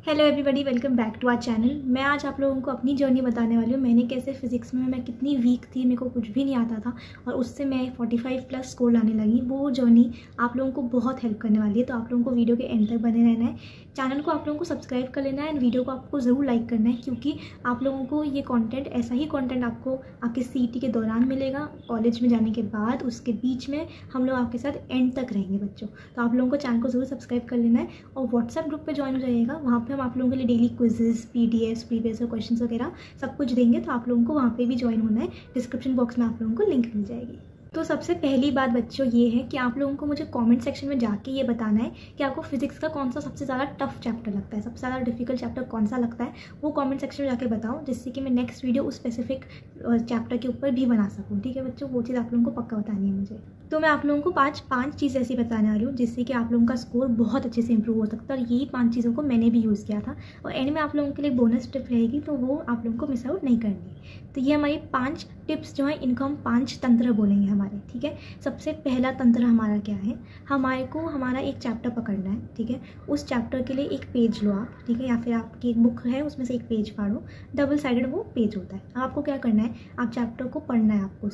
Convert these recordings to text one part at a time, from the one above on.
Hello everybody, welcome back to our channel. मैं आज आप लोगों को अपनी जर्नी बताने वाली हूँ। मैंने कैसे फिजिक्स में मैं कितनी वीक थी, मेरे को कुछ भी नहीं आता था और उससे मैं 45 प्लस स्कोर लाने लगी। वो जर्नी आप लोगों को बहुत हेल्प करने वाली है, तो आप लोगों को वीडियो के एंड तक बने रहना है। चैनल को आप लोगों को सब्सक्राइब कर लेना है एंड वीडियो को आपको ज़रूर लाइक करना है, क्योंकि आप लोगों को ये कंटेंट, ऐसा ही कंटेंट आपको आपके सीईटी के दौरान मिलेगा, कॉलेज में जाने के बाद, उसके बीच में हम लोग आपके साथ एंड तक रहेंगे बच्चों। तो आप लोगों को चैनल को ज़रूर सब्सक्राइब कर लेना है और व्हाट्सएप ग्रुप पे ज्वाइन हो जाइएगा। वहाँ पे हम आप लोगों के लिए daily quizzes, PDF, previous questions वगैरह सब कुछ देंगे, तो आप लोगों को वहाँ पे भी ज्वाइन होना है। डिस्क्रिप्शन बॉक्स में आप लोगों को लिंक मिल जाएगी। तो सबसे पहली बात बच्चों ये है कि आप लोगों को मुझे कमेंट सेक्शन में जाके ये बताना है कि आपको फिजिक्स का कौन सा सबसे ज़्यादा टफ चैप्टर लगता है, सबसे ज़्यादा डिफिकल्ट चैप्टर कौन सा लगता है। वो कमेंट सेक्शन में जाके बताओ, जिससे कि मैं नेक्स्ट वीडियो उस स्पेसिफिक चैप्टर के ऊपर भी बना सकूँ। ठीक है बच्चों, वो चीज़ आप लोगों को पक्का बतानी है मुझे। तो मैं आप लोगों को पांच चीज़ ऐसी बताने वाली हूँ जिससे कि आप लोगों का स्कोर बहुत अच्छे से इंप्रूव हो सकता है। और यही 5 चीज़ों को मैंने भी यूज़ किया था और एंड में आप लोगों के लिए बोनस टिप रहेगी, तो वो आप लोगों को मिस आउट नहीं करनी। तो ये हमारी 5 टिप्स जो है, इनको हम 5 तंत्र बोलेंगे हमारे। ठीक है, सबसे पहला तंत्र हमारा क्या है, हमारे को हमारा एक चैप्टर पकड़ना है। ठीक है, उस चैप्टर के लिए एक पेज लो आप, ठीक है, या फिर आपकी एक बुक है उसमें से एक पेज फाड़ो, डबल साइडेड वो पेज होता है। आपको क्या करना है, आप चैप्टर को पढ़ना है। आपको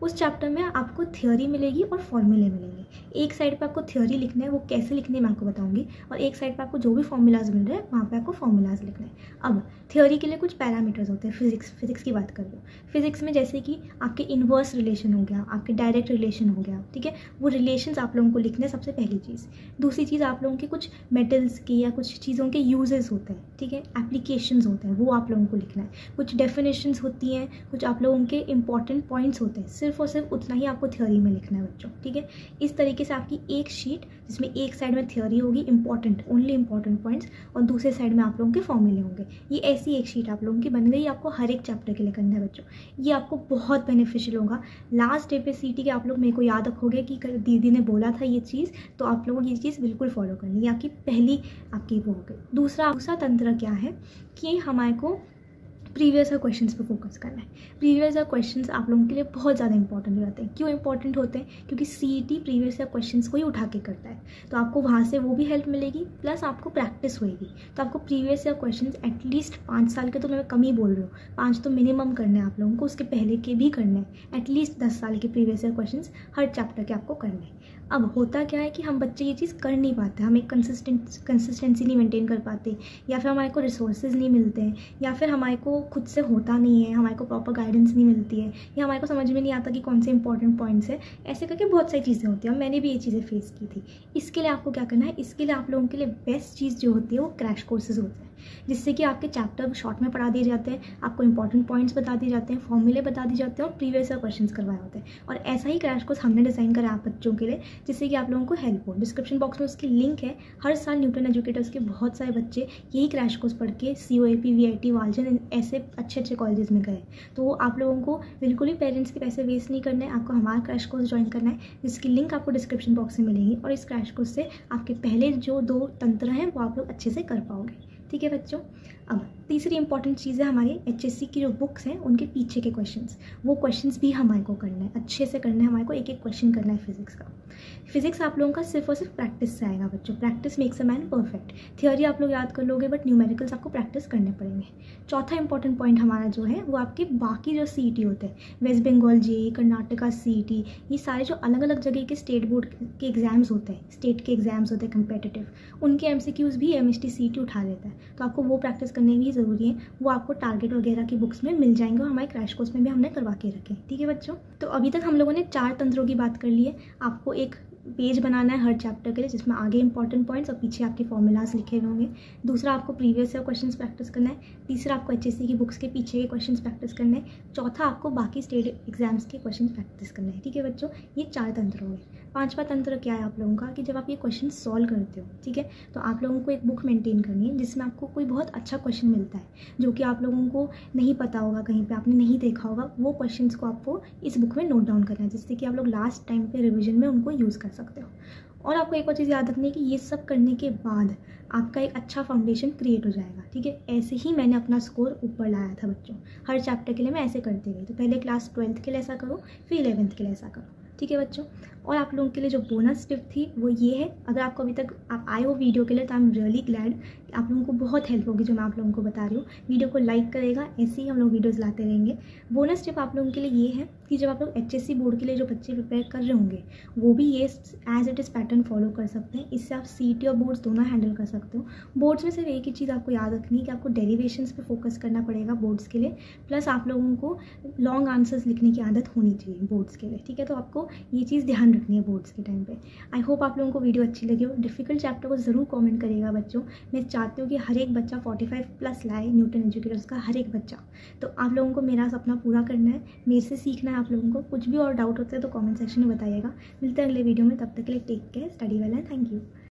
उस चैप्टर में आपको थ्योरी मिलेगी और फॉर्मूले मिलेंगे। एक साइड पे आपको थ्योरी लिखना है, वो कैसे लिखने मैं आपको बताऊंगी, और एक साइड पे आपको जो भी फॉर्मूलाज मिल रहे हैं वहाँ पे आपको फॉर्मूलाज लिखना है। अब थ्योरी के लिए कुछ पैरामीटर्स होते हैं। फिजिक्स की बात कर लो। फिजिक्स में जैसे कि आपके इन्वर्स रिलेशन हो गया, आपके डायरेक्ट रिलेशन हो गया। ठीक है, वो रिलेशंस आप लोगों को लिखने हैं, सबसे पहली चीज़। दूसरी चीज़, आप लोगों के कुछ मेटल्स के या कुछ चीज़ों के यूजेस होते हैं, ठीक है, एप्लीकेशंस होते हैं, वो आप लोगों को लिखना है। कुछ डेफिनेशंस होती हैं, कुछ आप लोगों के इंपॉर्टेंट पॉइंट्स होते हैं, सिर्फ और सिर्फ उतना ही आपको थ्योरी में लिखना है बच्चों। ठीक है, इस तरीके से आपकी एक शीट, जिसमें एक साइड में थ्योरी होगी, इंपॉर्टेंट, ओनली इंपॉर्टेंट पॉइंट्स, और दूसरे साइड में आप लोगों के फॉर्मूले होंगे। ये ऐसी एक शीट आप लोगों की बन गई। आपको हर एक चैप्टर के लिए करना है बच्चों। ये आपको बहुत बेनिफिशियल होगा। लास्ट डे पे सीटी के आप लोग मेरे को याद रखोगे कि दीदी ने बोला था ये चीज़, तो आप लोगों को ये चीज़ बिल्कुल फॉलो करनी है। ये आपकी पहली आपकी वो हो गई। दूसरा तंत्र क्या है कि हमारे को प्रीवियस ईयर क्वेश्चंस पे फोकस करना है। प्रीवियस ईयर क्वेश्चंस आप लोगों के लिए बहुत ज़्यादा इंपॉर्टेंट हो जाते हैं। क्यों इंपॉर्टेंट होते हैं? क्योंकि सीईटी प्रीवियस ईयर क्वेश्चंस को ही उठा के करता है, तो आपको वहाँ से वो भी हेल्प मिलेगी, प्लस आपको प्रैक्टिस होएगी। तो आपको प्रीवियस ईयर क्वेश्चंस एटलीस्ट 5 साल के, तो मैं कम ही बोल रही हूँ, 5 तो मिनिमम करने हैं आप लोगों को, उसके पहले के भी करने हैं। एटलीस्ट 10 साल के प्रीवियस ईयर क्वेश्चंस हर चैप्टर के आपको करने हैं। अब होता क्या है कि हम बच्चे ये चीज़ कर नहीं पाते, हम एक कंसिस्टेंसी नहीं मेंटेन कर पाते, या फिर हमारे को रिसोर्सेज नहीं मिलते हैं, या फिर हमारे को खुद से होता नहीं है, हमारे को प्रॉपर गाइडेंस नहीं मिलती है, या हमारे को समझ में नहीं आता कि कौन से इंपॉर्टेंट पॉइंट्स है। ऐसे करके बहुत सारी चीज़ें होती हैं और मैंने भी ये चीज़ें फेस की थी। इसके लिए आपको क्या करना है, इसके लिए आप लोगों के लिए बेस्ट चीज़ जो होती है वो क्रैश कोर्सेज होते हैं, जिससे कि आपके चैप्टर शॉर्ट में पढ़ा दिए जाते हैं, आपको इंपॉर्टेंट पॉइंट्स बता दिए जाते हैं, फॉर्मूले बता दिए जाते हैं और प्रीवियस ईयर क्वेश्चंस करवाए होते हैं। और ऐसा ही क्रैश कोर्स हमने डिज़ाइन करा आप बच्चों के लिए, जिससे कि आप लोगों को हेल्प हो। डिस्क्रिप्शन बॉक्स में उसकी लिंक है। हर साल न्यूटन एजुकेटर्स के बहुत सारे बच्चे यही क्रैश कोर्स पढ़ के COAP, VIT, वालजन ऐसे अच्छे कॉलेजेस में गए। तो आप लोगों को बिल्कुल ही पेरेंट्स के पैसे वेस्ट नहीं करने हैं, आपको हमारा क्रैश कोर्स ज्वाइन करना है, जिसकी लिंक आपको डिस्क्रिप्शन बॉक्स में मिलेगी। और इस क्रैश कोर्स से आपके पहले जो 2 तंत्र हैं वो आप लोग अच्छे से कर पाओगे। ठीक है बच्चों। अब तीसरी इंपॉर्टेंट चीज़ है हमारी HSC की जो बुक्स हैं उनके पीछे के क्वेश्चंस। वो क्वेश्चंस भी हमारे को करना है, अच्छे से करना है, हमारे को एक एक क्वेश्चन करना है फिजिक्स का। फिजिक्स आप लोगों का सिर्फ और सिर्फ प्रैक्टिस से आएगा बच्चों। Practice makes a man perfect. Theory आप लोग याद कर लोगे, बट न्यूमेरिकल्स आपको प्रैक्टिस करने पड़ेंगे। चौथा इंपॉर्टेंट पॉइंट हमारा जो है वो आपके बाकी जो CET होते हैं, वेस्ट बंगाल JEE, कर्नाटका CET, ये सारे जो अलग अलग जगह के स्टेट बोर्ड के एग्जाम्स होते हैं, स्टेट के एग्जाम्स होते हैं कंपेटिटिव, उनके MCQs भी MST CET उठा लेता है। तो आपको वो प्रैक्टिस करनी भी ज़रूरी है। वो आपको टारगेट वगैरह की बुक्स में मिल जाएंगे और हमारे क्रैश कोर्स में भी हमने करवा के रखे। ठीक है बच्चों, तो अभी तक हम लोगों ने 4 तंत्रों की बात कर ली है। आपको एक पेज बनाना है हर चैप्टर के लिए, जिसमें आगे इंपॉर्टेंट पॉइंट्स और पीछे आपके फॉर्मूलाज लिखे हुए होंगे। दूसरा, आपको प्रीवियस ईयर क्वेश्चंस प्रैक्टिस करना है। तीसरा, आपको HSC की बुक्स के पीछे के क्वेश्चंस प्रैक्टिस करने हैं। चौथा, आपको बाकी स्टेट एग्जाम्स के क्वेश्चंस प्रैक्टिस करने हैं। ठीक है बच्चों, ये 4 तंत्र हो गए। 5वां तंत्र क्या है आप लोगों का, कि जब आप ये क्वेश्चन सॉल्व करते हो, ठीक है, तो आप लोगों को एक बुक मेंटेन करनी है जिसमें आपको कोई बहुत अच्छा क्वेश्चन मिलता है जो कि आप लोगों को नहीं पता होगा, कहीं पे आपने नहीं देखा होगा। वो क्वेश्चंस को आपको इस बुक में नोट डाउन करना है, जिससे कि आप लोग लास्ट टाइम पे रिविजन में उनको यूज़ कर सकते हो। और आपको एक और चीज़ याद रखनी है कि ये सब करने के बाद आपका एक अच्छा फाउंडेशन क्रिएट हो जाएगा। ठीक है, ऐसे ही मैंने अपना स्कोर ऊपर लाया था बच्चों। हर चैप्टर के लिए मैं ऐसे करती गई। तो पहले क्लास 12th के लिए ऐसा करो, फिर 11th के लिए ऐसा करो। ठीक है बच्चों। और आप लोगों के लिए जो बोनस टिप थी वो ये है, अगर आपको अभी तक आप आए हो वीडियो के लिए तो आई एम रियली ग्लैड। आप लोगों को बहुत हेल्प होगी जो मैं आप लोगों को बता रही हूँ। वीडियो को लाइक करेगा, ऐसे ही हम लोग वीडियोज़ लाते रहेंगे। बोनस टिप आप लोगों के लिए ये है कि जब आप लोग HSC बोर्ड के लिए जो बच्चे प्रिपेयर कर रहे होंगे वो भी ये as it is pattern follow कर सकते हैं। इससे आप CET और बोर्ड्स दोनों हैंडल कर सकते हो। बोर्ड्स में सिर्फ एक ही चीज़ आपको याद रखनी है कि आपको डेरिवेशंस पे फोकस करना पड़ेगा बोर्ड्स के लिए, प्लस आप लोगों को लॉन्ग आंसर्स लिखने की आदत होनी चाहिए बोर्ड्स के लिए, ठीक है। तो आपको ये चीज़ ध्यान रखनी है बोर्ड्स के टाइम पे। आई होप आप लोगों को वीडियो अच्छी लगी हो। डिफिकल्ट चैप्टर को ज़रूर कमेंट करिएगा बच्चों। मैं चाहती हूँ कि हर एक बच्चा 45+ लाए, न्यूटन एजुकेटर्स का हर एक बच्चा। तो आप लोगों को मेरा सपना पूरा करना है, मेरे से सीखना है आप लोगों को। कुछ भी और डाउट होता है तो कमेंट सेक्शन में बताइएगा। मिलते हैं अगले वीडियो में, तब तक के लिए take care, study well and thank you.